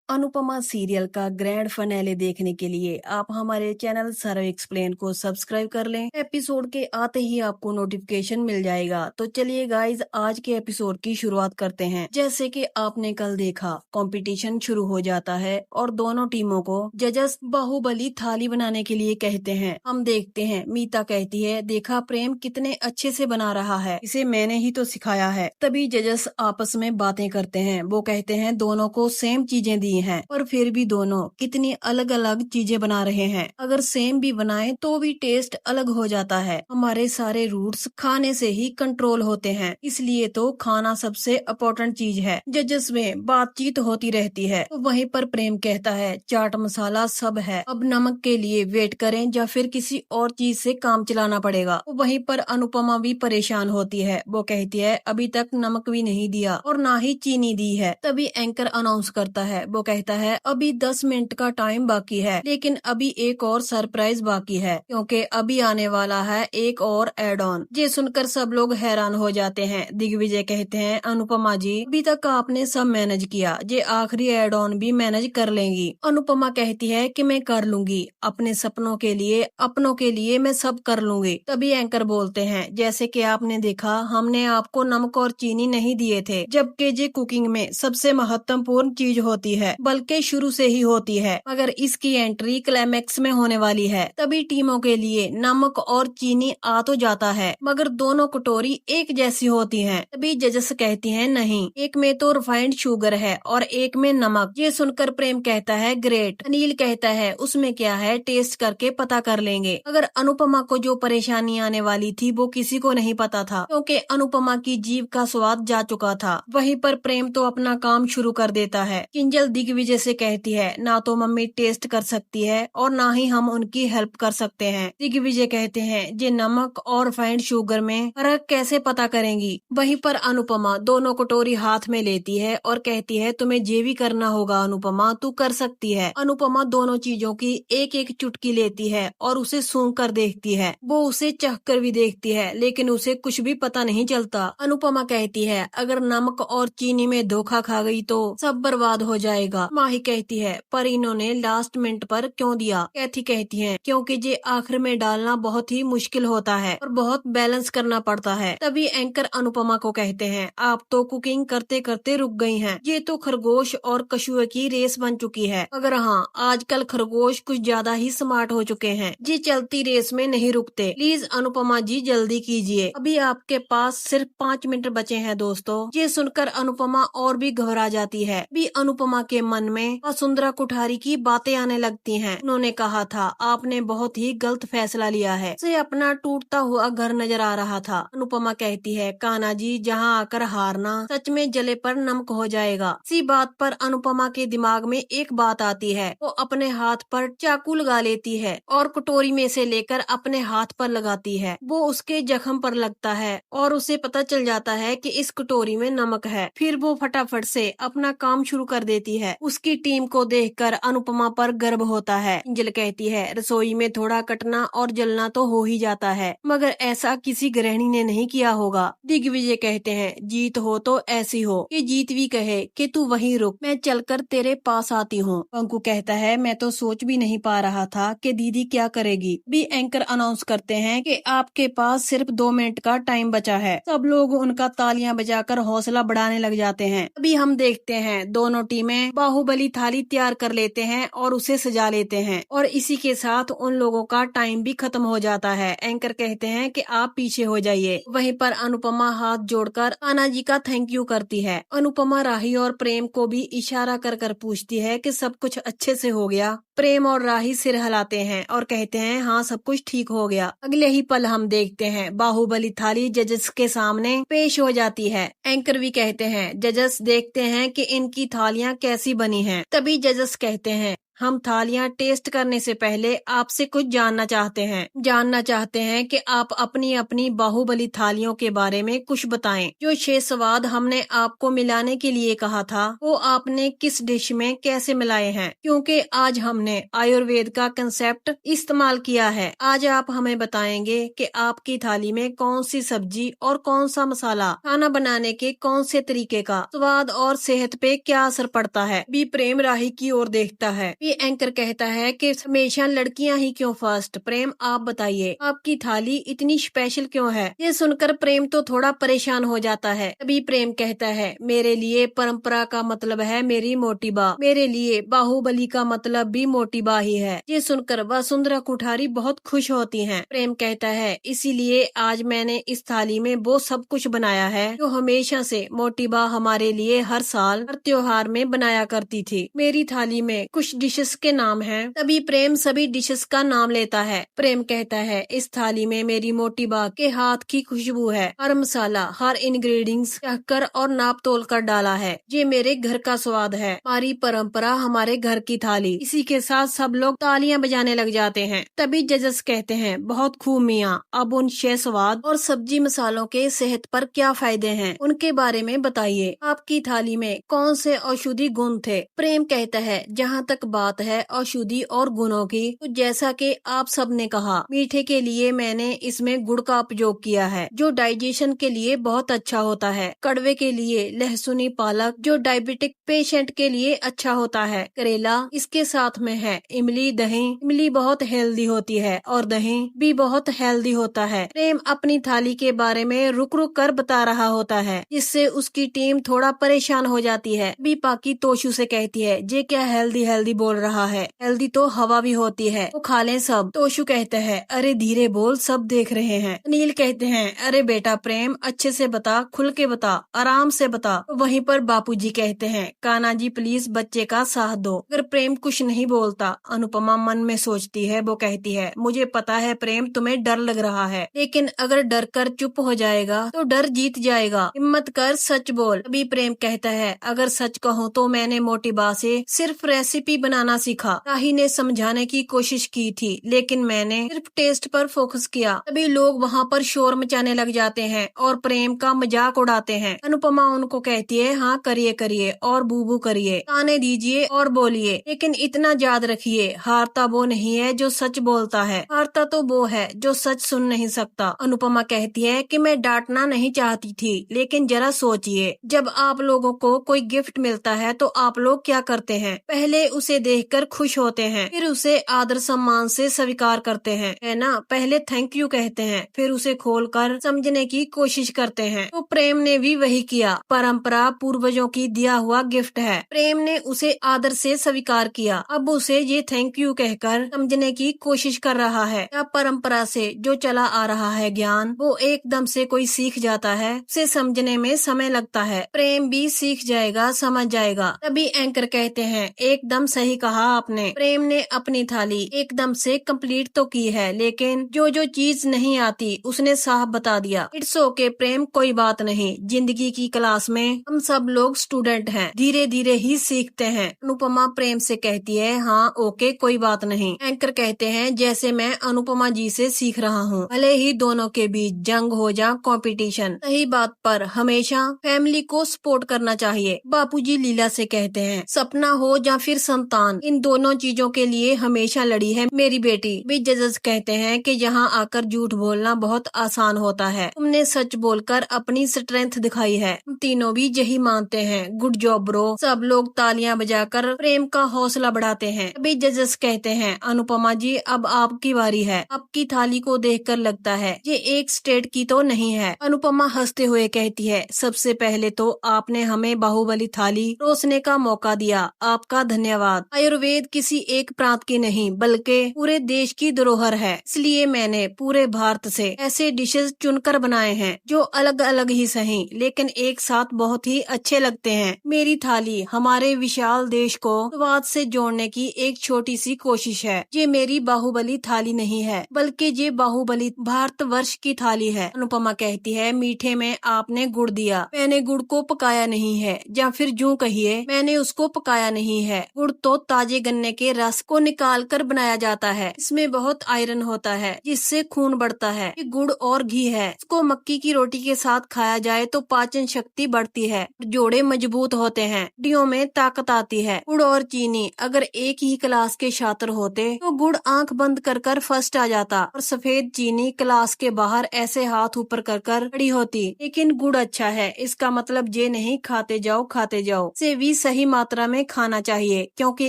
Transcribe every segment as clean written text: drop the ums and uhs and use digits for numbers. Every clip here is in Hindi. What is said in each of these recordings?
अनुपमा सीरियल का ग्रैंड फिनाले देखने के लिए आप हमारे चैनल सर्व एक्सप्लेन को सब्सक्राइब कर लें। एपिसोड के आते ही आपको नोटिफिकेशन मिल जाएगा। तो चलिए गाइज, आज के एपिसोड की शुरुआत करते हैं। जैसे कि आपने कल देखा, कंपटीशन शुरू हो जाता है और दोनों टीमों को जजेस बाहुबली थाली बनाने के लिए कहते हैं। हम देखते हैं मीता कहती है, देखा प्रेम कितने अच्छे से बना रहा है, इसे मैंने ही तो सिखाया है। तभी जजेस आपस में बातें करते हैं। वो कहते हैं दोनों को सेम चीजें दी हैं, पर फिर भी दोनों कितनी अलग अलग चीजें बना रहे हैं। अगर सेम भी बनाएं तो भी टेस्ट अलग हो जाता है। हमारे सारे रूट्स खाने से ही कंट्रोल होते हैं, इसलिए तो खाना सबसे इम्पोर्टेंट चीज है। जजेस में बातचीत होती रहती है। तो वहीं पर प्रेम कहता है, चाट मसाला सब है, अब नमक के लिए वेट करें या फिर किसी और चीज से काम चलाना पड़ेगा। तो वहीं पर अनुपमा भी परेशान होती है। वो कहती है, अभी तक नमक भी नहीं दिया और ना ही चीनी दी है। तभी एंकर अनाउंस करता है। वो कहता है, अभी 10 मिनट का टाइम बाकी है, लेकिन अभी एक और सरप्राइज बाकी है, क्योंकि अभी आने वाला है एक और एड ऑन। ये सुनकर सब लोग हैरान हो जाते हैं। दिग्विजय कहते हैं, अनुपमा जी अभी तक आपने सब मैनेज किया, ये आखिरी एड ऑन भी मैनेज कर लेंगी। अनुपमा कहती है कि मैं कर लूंगी, अपने सपनों के लिए, अपनों के लिए मैं सब कर लूंगी। तभी एंकर बोलते हैं, जैसे कि आपने देखा, हमने आपको नमक और चीनी नहीं दिए थे, जबकि ये कुकिंग में सबसे महत्वपूर्ण चीज होती है, बल्कि शुरू से ही होती है, मगर इसकी एंट्री क्लाइमेक्स में होने वाली है। तभी टीमों के लिए नमक और चीनी आ तो जाता है, मगर दोनों कटोरी एक जैसी होती हैं। तभी जजेस कहती हैं, नहीं, एक में तो रिफाइंड शुगर है और एक में नमक। ये सुनकर प्रेम कहता है, ग्रेट। अनिल कहता है, उसमें क्या है, टेस्ट करके पता कर लेंगे। अगर अनुपमा को जो परेशानी आने वाली थी वो किसी को नहीं पता था, क्योंकि अनुपमा की जीभ का स्वाद जा चुका था। वहीं पर प्रेम तो अपना काम शुरू कर देता है। किंजल दिग्विजय से कहती है, ना तो मम्मी टेस्ट कर सकती है और ना ही हम उनकी हेल्प कर सकते हैं। दिग्विजय कहते हैं, ये नमक और रिफाइंड शुगर में फर्क कैसे पता करेंगी। वहीं पर अनुपमा दोनों कटोरी हाथ में लेती है और कहती है, तुम्हें जे भी करना होगा अनुपमा, तू कर सकती है। अनुपमा दोनों चीजों की एक एक चुटकी लेती है और उसे सूंघ कर देखती है। वो उसे चख कर भी देखती है, लेकिन उसे कुछ भी पता नहीं चलता। अनुपमा कहती है, अगर नमक और चीनी में धोखा खा गई तो सब बर्बाद हो जाएगा। माही कहती है, पर इन्होंने लास्ट मिनट पर क्यों दिया। कैथी कहती है, क्योंकि ये आखिर में डालना बहुत ही मुश्किल होता है और बहुत बैलेंस करना पड़ता है। तभी एंकर अनुपमा को कहते हैं, आप तो कुकिंग करते करते रुक गई हैं। ये तो खरगोश और कछुए की रेस बन चुकी है, मगर हाँ, आजकल खरगोश कुछ ज्यादा ही स्मार्ट हो चुके हैं। जी चलती रेस में नहीं रुकते। प्लीज अनुपमा जी जल्दी कीजिए, अभी आपके पास सिर्फ 5 मिनट बचे हैं दोस्तों। ये सुनकर अनुपमा और भी घबरा जाती है। भी अनुपमा के मन में वसुंधरा कुठारी की बातें आने लगती हैं। उन्होंने कहा था, आपने बहुत ही गलत फैसला लिया है। उसे अपना टूटता हुआ घर नजर आ रहा था। अनुपमा कहती है, कान्हा जी जहाँ आकर हारना सच में जले पर नमक हो जाएगा। इसी बात पर अनुपमा के दिमाग में एक बात आती है। वो अपने हाथ पर चाकू लगा लेती है और कटोरी में से लेकर अपने हाथ पर लगाती है। वो उसके जख्म पर लगता है और उसे पता चल जाता है कि इस कटोरी में नमक है। फिर वो फटाफट से अपना काम शुरू कर देती है। उसकी टीम को देखकर अनुपमा पर गर्व होता है। किंजल कहती है, रसोई में थोड़ा कटना और जलना तो हो ही जाता है, मगर ऐसा किसी गृहिणी ने नहीं किया होगा। दिग्विजय कहते हैं, जीत हो तो ऐसी हो कि जीत भी कहे कि तू वहीं रुक, मैं चलकर तेरे पास आती हूँ। पंकु कहता है, मैं तो सोच भी नहीं पा रहा था कि दीदी क्या करेगी। भी एंकर अनाउंस करते हैं कि आपके पास सिर्फ 2 मिनट का टाइम बचा है। सब लोग उनका तालियां बजाकर हौसला बढ़ाने लग जाते हैं। अभी हम देखते हैं दोनों टीमें बाहुबली थाली तैयार कर लेते हैं और उसे सजा लेते हैं, और इसी के साथ उन लोगों का टाइम भी खत्म हो जाता है। एंकर कहते हैं कि आप पीछे हो जाइए। वहीं पर अनुपमा हाथ जोड़कर कान्हा जी का थैंक यू करती है। अनुपमा राही और प्रेम को भी इशारा कर कर पूछती है कि सब कुछ अच्छे से हो गया। प्रेम और राही सिर हिलाते हैं और कहते हैं, हाँ सब कुछ ठीक हो गया। अगले ही पल हम देखते हैं बाहुबली थाली जजेस के सामने पेश हो जाती है। एंकर भी कहते हैं, जजेस देखते हैं कि इनकी थालियां कैसी बनी हैं। तभी जजेस कहते हैं, हम थालियां टेस्ट करने से पहले आपसे कुछ जानना चाहते हैं कि आप अपनी अपनी बाहुबली थालियों के बारे में कुछ बताएं। जो 6 स्वाद हमने आपको मिलाने के लिए कहा था, वो आपने किस डिश में कैसे मिलाए हैं? क्योंकि आज हमने आयुर्वेद का कंसेप्ट इस्तेमाल किया है। आज आप हमें बताएंगे कि आपकी थाली में कौन सी सब्जी और कौन सा मसाला खाना बनाने के कौन से तरीके का स्वाद और सेहत पे क्या असर पड़ता है। बी प्रेम राही की ओर देखता है। बी एंकर कहता है कि हमेशा लड़कियां ही क्यों फर्स्ट? प्रेम आप बताइए, आपकी थाली इतनी स्पेशल क्यों है? ये सुनकर प्रेम तो थोड़ा परेशान हो जाता है। तभी प्रेम कहता है, मेरे लिए परंपरा का मतलब है मेरी मोटी बा, मेरे लिए बाहुबली का मतलब भी मोटी बा ही है। ये सुनकर वसुंधरा कुठारी बहुत खुश होती हैं। प्रेम कहता है, इसीलिए आज मैंने इस थाली में वो सब कुछ बनाया है जो हमेशा से मोटी बा हमारे लिए हर साल हर त्योहार में बनाया करती थी। मेरी थाली में कुछ डिशेस के नाम हैं। तभी प्रेम सभी डिशेस का नाम लेता है। प्रेम कहता है, इस थाली में मेरी मोटी बा के हाथ की खुशबू है। हर मसाला, हर इंग्रेडिएंट्स कर और नाप तोल कर डाला है। ये मेरे घर का स्वाद है, हमारी परंपरा, हमारे घर की थाली। इसी के साथ सब लोग तालियां बजाने लग जाते हैं। तभी जजेस कहते हैं, बहुत खूब मियाँ, अब उन 6 स्वाद और सब्जी मसालों के सेहत पर क्या फायदे हैं, उनके बारे में बताइए। आपकी थाली में कौन से औषधि गुण थे? प्रेम कहता है, जहाँ तक बात है औषधि और गुणों की, तो जैसा कि आप सब ने कहा, मीठे के लिए मैंने इसमें गुड़ का उपयोग किया है, जो डाइजेशन के लिए बहुत अच्छा होता है। कड़वे के लिए लहसुनी पालक, जो डायबिटिक पेशेंट के लिए अच्छा होता है। करेला इसके साथ में है। इमली दही, इमली बहुत हेल्दी होती है और दही भी बहुत हेल्दी होता है। प्रेम अपनी थाली के बारे में रुक रुक कर बता रहा होता है, जिससे उसकी टीम थोड़ा परेशान हो जाती है। बी पाकी तोशु से कहती है, जे क्या हेल्दी हेल्दी बोल रहा है, हेल्दी तो हवा भी होती है, वो खा लें सब। तोशु कहते हैं, अरे धीरे बोल, सब देख रहे हैं। अनिल कहते हैं, अरे बेटा प्रेम, अच्छे से बता, खुल के बता, आराम से बता। वहीं पर बापूजी कहते हैं, कान्हा जी प्लीज बच्चे का साथ दो। अगर प्रेम कुछ नहीं बोलता, अनुपमा मन में सोचती है। वो कहती है, मुझे पता है प्रेम, तुम्हें डर लग रहा है, लेकिन अगर डर कर चुप हो जाएगा तो डर जीत जाएगा। हिम्मत कर, सच बोल। अभी प्रेम कहता है, अगर सच कहूँ तो मैंने मोटी बा से सिर्फ रेसिपी बनाना सीखा। राही ने समझाने की कोशिश की थी, लेकिन मैंने सिर्फ टेस्ट पर फोकस किया। तभी लोग वहाँ पर शोर मचाने लग जाते हैं और प्रेम का मजाक उड़ाते हैं। अनुपमा उनको कहती है, हाँ करिए करिए और बूबू करिए, ताने दीजिए और बोलिए, लेकिन इतना याद रखिए, हारता वो नहीं है जो सच बोलता है, हारता तो वो है जो सच सुन नहीं सकता। अनुपमा कहती है कि मैं डांटना नहीं चाहती थी, लेकिन जरा सोचिए, जब आप लोगों को कोई गिफ्ट मिलता है तो आप लोग क्या करते हैं? पहले उसे देखकर खुश होते हैं, फिर उसे आदर सम्मान से स्वीकार करते हैं, है ना? पहले थैंक यू कहते हैं, फिर उसे खोलकर समझने की कोशिश करते हैं। तो प्रेम ने भी वही किया। परंपरा पूर्वजों की दिया हुआ गिफ्ट है। प्रेम ने उसे आदर से स्वीकार किया। अब उसे ये थैंक यू कहकर समझने की कोशिश कर रहा है। या परंपरा से जो चला आ रहा है ज्ञान, वो एकदम से कोई सीख जाता है, उसे समझने में समय लगता है। प्रेम भी सीख जाएगा, समझ जाएगा। तभी एंकर कहते हैं, एकदम सही कहा आपने। प्रेम ने अपनी थाली एकदम से कंप्लीट तो की है, लेकिन जो जो चीज नहीं आती उसने साफ बता दिया। इट्स ओके प्रेम, कोई बात नहीं, जिंदगी की क्लास में हम सब लोग स्टूडेंट हैं, धीरे धीरे ही सीखते हैं। अनुपमा प्रेम से कहती है, हाँ ओके कोई बात नहीं। एंकर कहते हैं, जैसे मैं अनुपमा जी से सीख रहा हूँ, भले ही दोनों के बीच जंग हो जा, कंपटीशन, सही बात पर हमेशा फैमिली को सपोर्ट करना चाहिए। बापूजी लीला से कहते हैं, सपना हो या फिर संतान, इन दोनों चीजों के लिए हमेशा लड़ी है मेरी बेटी। भी जजेस कहते हैं कि यहाँ आकर झूठ बोलना बहुत आसान होता है, तुमने सच बोलकर अपनी स्ट्रेंथ दिखाई है। हम तीनों भी यही मानते हैं, गुड जॉब ब्रो। सब लोग तालियां बजाकर प्रेम का हौसला बढ़ाते हैं। अभी जजेस कहते हैं, अनुपमा जी अब आपकी बारी है। आपकी थाली को देखकर लगता है ये एक स्टेट की तो नहीं है। अनुपमा हंसते हुए कहती है, सबसे पहले तो आपने हमें बाहुबली थाली रोसने का मौका दिया, आपका धन्यवाद। आयुर्वेद किसी एक प्रांत की नहीं बल्कि पूरे देश की धरोहर है, इसलिए मैंने पूरे भारत से ऐसे डिशेस चुनकर बनाए हैं जो अलग अलग ही सही लेकिन एक साथ बहुत ही अच्छे लगते हैं। मेरी थाली हमारे विशाल देश को स्वाद से जोड़ने की एक छोटी सी कोशिश है। ये मेरी बाहुबली थाली नहीं है, बल्कि ये बाहुबली भारतवर्ष की थाली है। अनुपमा कहती है, मीठे में आपने गुड़ दिया, मैंने गुड़ को पकाया नहीं है, या फिर यूं कहिए मैंने उसको पकाया नहीं है। गुड़ तो ताजे गन्ने के रस को निकाल कर बनाया जाता है। इसमें बहुत आयरन होता है जिससे खून बढ़ता है। ये गुड़ और घी है। इसको मक्की की रोटी के साथ खाया जाए तो पाचन शक्ति बढ़ती है, जोड़े मजबूत होते हैं, हड्डियों में ताकत आती है। गुड़ और चीनी अगर एक ही क्लास के छात्र होते तो गुड़ आंख बंद कर फर्स्ट आ जाता और सफेद चीनी क्लास के बाहर ऐसे हाथ ऊपर कर खड़ी होती। लेकिन गुड़ अच्छा है, इसका मतलब ये नहीं खाते जाओ। इसे भी सही मात्रा में खाना चाहिए क्योंकि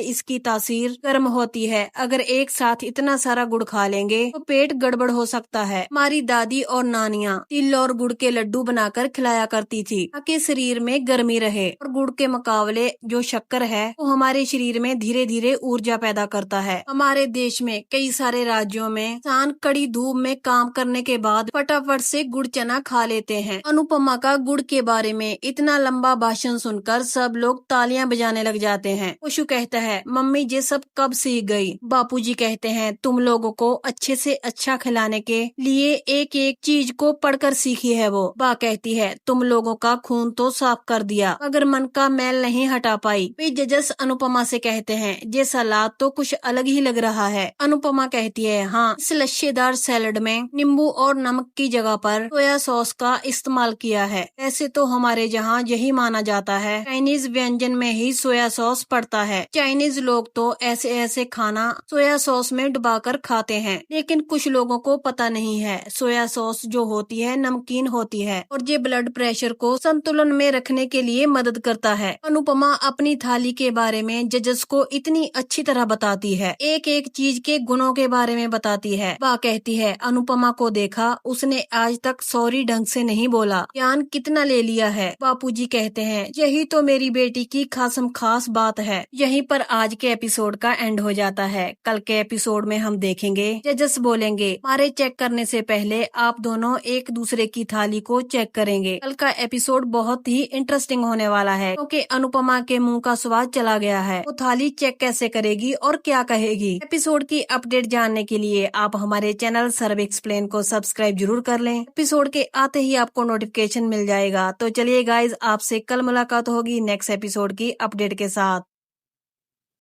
इसकी तासीर गर्म होती है। अगर एक साथ इतना सारा गुड़ खा लेंगे तो पेट गड़बड़ हो सकता है। हमारी दादी और नानियाँ तिल और गुड़ के लड्डू बनाकर खिलाया करती थी ताकि शरीर में गर्मी रहे। और गुड़ के मुकाबले जो शक्कर है वो हमारे शरीर में धीरे धीरे ऊर्जा पैदा करता है। हमारे देश में कई सारे राज्यों में इंसान कड़ी धूप में काम करने के बाद फटाफट से गुड़ चना खा लेते हैं। अनुपमा का गुड़ के बारे में इतना लंबा भाषण सुनकर सब लोग तालियां बजाने लग जाते हैं। उशु कहता है, मम्मी ये सब कब सीख गई? बापूजी कहते हैं, तुम लोगों को अच्छे से अच्छा खिलाने के लिए एक एक चीज को पढ़कर सीखी है वो। बा कहती है, तुम लोगों का खून तो साफ कर दिया मगर मन का मैल नहीं हटा पाई। वे जजस अनुपमा से कहते हैं, ये सलाद तो कुछ अलग ही लग रहा है। अनुपमा कहती है, हाँ, इस लच्छेदार सैलड में नींबू और नमक की जगह पर सोया सॉस का इस्तेमाल किया है। ऐसे तो हमारे जहाँ यही माना जाता है चाइनीज व्यंजन में ही सोया सॉस पड़ता है। चाइनीज लोग तो ऐसे ऐसे खाना सोया सॉस में डुबाकर खाते हैं, लेकिन कुछ लोगों को पता नहीं है सोया सॉस जो होती है नमकीन होती है और ये ब्लड प्रेशर को संतुलन में रखने के लिए मदद करता है। अनुपमा अपनी थाली के बारे में जजस को इतनी अच्छी तरह बताती है, एक एक चीज के गुणों के बारे में बताती है। वह कहती है, अनुपमा को देखा, उसने आज तक सॉरी ढंग से नहीं बोला, ज्ञान कितना ले लिया है। बापूजी कहते हैं, यही तो मेरी बेटी की खासम खास बात है। यहीं पर आज के एपिसोड का एंड हो जाता है। कल के एपिसोड में हम देखेंगे जजस बोलेंगे, हमारे चेक करने से पहले आप दोनों एक दूसरे की थाली को चेक करेंगे। कल का एपिसोड बहुत ही इंटरेस्टिंग होने वाला है क्योंकि अनुपमा के मुंह का स्वाद चला गया है। वो थाली चेक कैसे करेगी और क्या कहेगी। एपिसोड की अपडेट जानने के लिए आप हमारे चैनल सर्व एक्सप्लेन को सब्सक्राइब जरूर कर लें। एपिसोड के आते ही आपको नोटिफिकेशन मिल जाएगा। तो चलिए गाइज, आपसे कल मुलाकात होगी नेक्स्ट एपिसोड की अपडेट के साथ।